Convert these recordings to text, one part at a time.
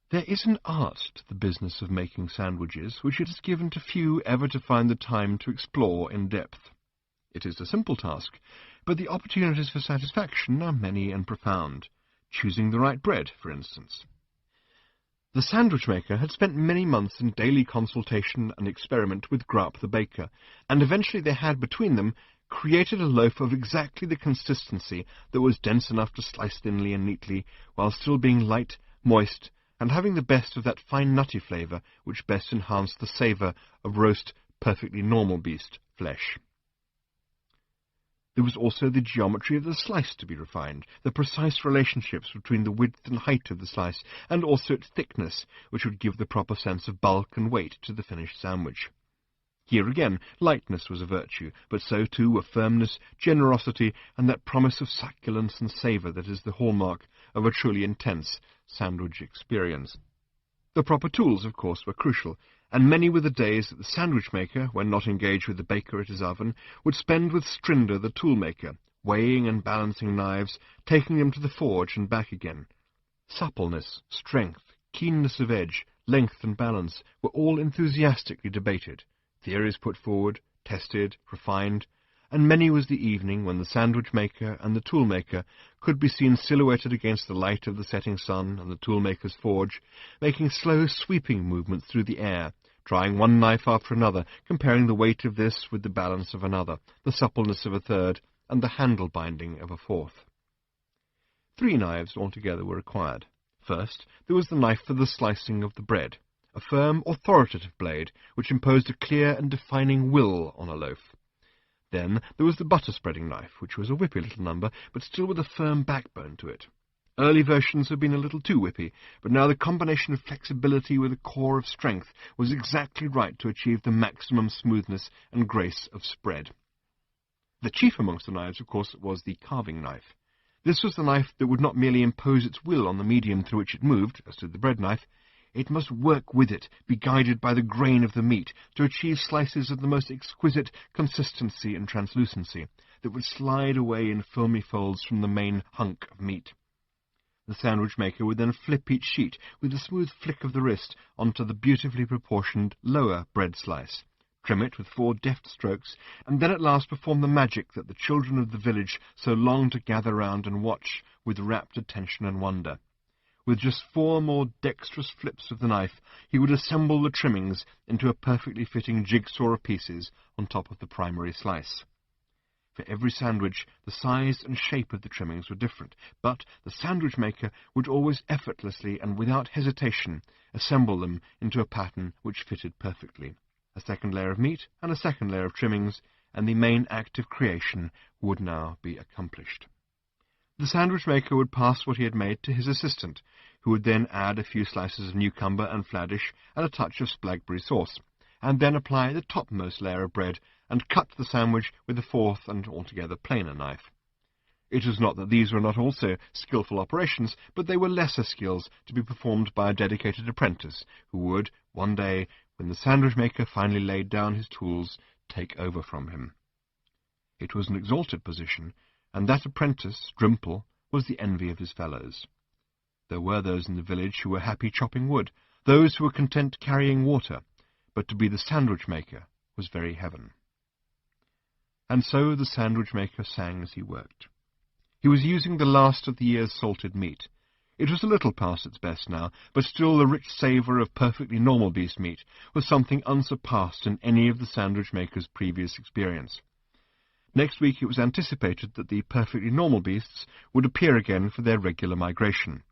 There is an art to the business of making sandwiches which it is given to few ever to find the time to explore in depth. It is a simple task, but the opportunities for satisfaction are many and profound. Choosing the right bread, for instance. The sandwich maker had spent many months in daily consultation and experiment with Grupp the baker, and eventually they had, between them, created a loaf of exactly the consistency that was dense enough to slice thinly and neatly, while still being light, moist, and having the best of that fine nutty flavour which best enhanced the savour of roast, perfectly normal beast flesh. There was also the geometry of the slice to be refined, the precise relationships between the width and height of the slice, and also its thickness, which would give the proper sense of bulk and weight to the finished sandwich. Here again, lightness was a virtue, but so too were firmness, generosity, and that promise of succulence and savour that is the hallmark of a truly intense sandwich experience. The proper tools, of course, were crucial, and many were the days that the sandwich-maker, when not engaged with the baker at his oven, would spend with Strinder the tool-maker, weighing and balancing knives, taking them to the forge and back again. Suppleness, strength, keenness of edge, length and balance were all enthusiastically debated, theories put forward, tested, refined, and many was the evening when the sandwich-maker and the tool-maker could be seen silhouetted against the light of the setting sun and the tool-maker's forge, making slow sweeping movements through the air, trying one knife after another, comparing the weight of this with the balance of another, the suppleness of a third, and the handle-binding of a fourth. 3 knives altogether were required. First, there was the knife for the slicing of the bread, a firm, authoritative blade which imposed a clear and defining will on a loaf. Then there was the butter-spreading knife, which was a whippy little number, but still with a firm backbone to it. Early versions had been a little too whippy, but now the combination of flexibility with a core of strength was exactly right to achieve the maximum smoothness and grace of spread. The chief amongst the knives, of course, was the carving knife. This was the knife that would not merely impose its will on the medium through which it moved, as did the bread knife. It must work with it, be guided by the grain of the meat, to achieve slices of the most exquisite consistency and translucency, that would slide away in filmy folds from the main hunk of meat. The sandwich-maker would then flip each sheet with a smooth flick of the wrist onto the beautifully proportioned lower bread slice, trim it with 4 deft strokes, and then at last perform the magic that the children of the village so longed to gather round and watch with rapt attention and wonder. With just 4 more dexterous flips of the knife, he would assemble the trimmings into a perfectly fitting jigsaw of pieces on top of the primary slice. For every sandwich, the size and shape of the trimmings were different, but the sandwich-maker would always effortlessly and without hesitation assemble them into a pattern which fitted perfectly. A second layer of meat and a second layer of trimmings, and the main act of creation would now be accomplished. The sandwich-maker would pass what he had made to his assistant, who would then add a few slices of cucumber and fladdish and a touch of splagberry sauce, and then apply the topmost layer of bread and cut the sandwich with a 4th and altogether plainer knife. It was not that these were not also skilful operations, but they were lesser skills to be performed by a dedicated apprentice, who would, one day, when the sandwich-maker finally laid down his tools, take over from him. It was an exalted position, and that apprentice, Drimple, was the envy of his fellows. There were those in the village who were happy chopping wood, those who were content carrying water, but to be the sandwich-maker was very heaven. And so the sandwich-maker sang as he worked. He was using the last of the year's salted meat. It was a little past its best now, but still the rich savour of perfectly normal beast meat was something unsurpassed in any of the sandwich-maker's previous experience. Next week it was anticipated that the perfectly normal beasts would appear again for their regular migration,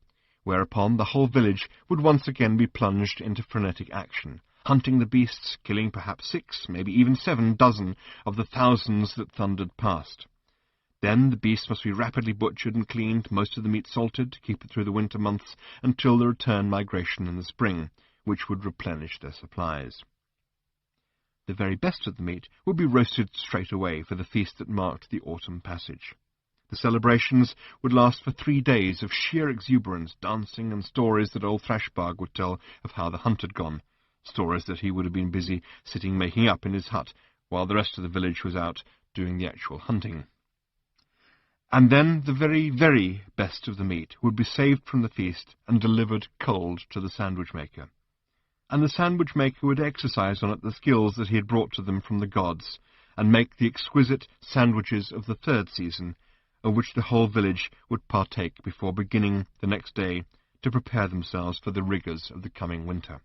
whereupon the whole village would once again be plunged into frenetic action, hunting the beasts, killing perhaps 6, maybe even 7 dozen of the thousands that thundered past. Then the beasts must be rapidly butchered and cleaned, most of the meat salted, to keep it through the winter months until the return migration in the spring, which would replenish their supplies. The very best of the meat would be roasted straight away for the feast that marked the autumn passage. The celebrations would last for 3 days of sheer exuberance, dancing, and stories that old Thrashbarg would tell of how the hunt had gone, stories that he would have been busy sitting making up in his hut, while the rest of the village was out doing the actual hunting. And then the very, very best of the meat would be saved from the feast and delivered cold to the sandwich maker. And the sandwich maker would exercise on it the skills that he had brought to them from the gods, and make the exquisite sandwiches of the third season, of which the whole village would partake before beginning the next day to prepare themselves for the rigours of the coming winter.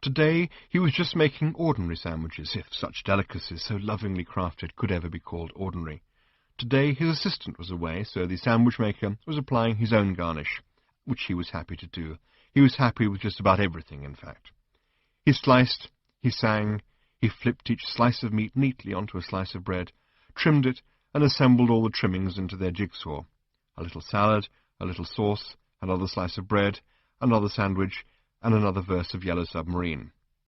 Today he was just making ordinary sandwiches, if such delicacies so lovingly crafted could ever be called ordinary. Today his assistant was away, so the sandwich maker was applying his own garnish, which he was happy to do. He was happy with just about everything, in fact. He sliced, he sang, he flipped each slice of meat neatly onto a slice of bread, trimmed it, and assembled all the trimmings into their jigsaw. A little salad, a little sauce, another slice of bread, another sandwich, and another verse of Yellow Submarine.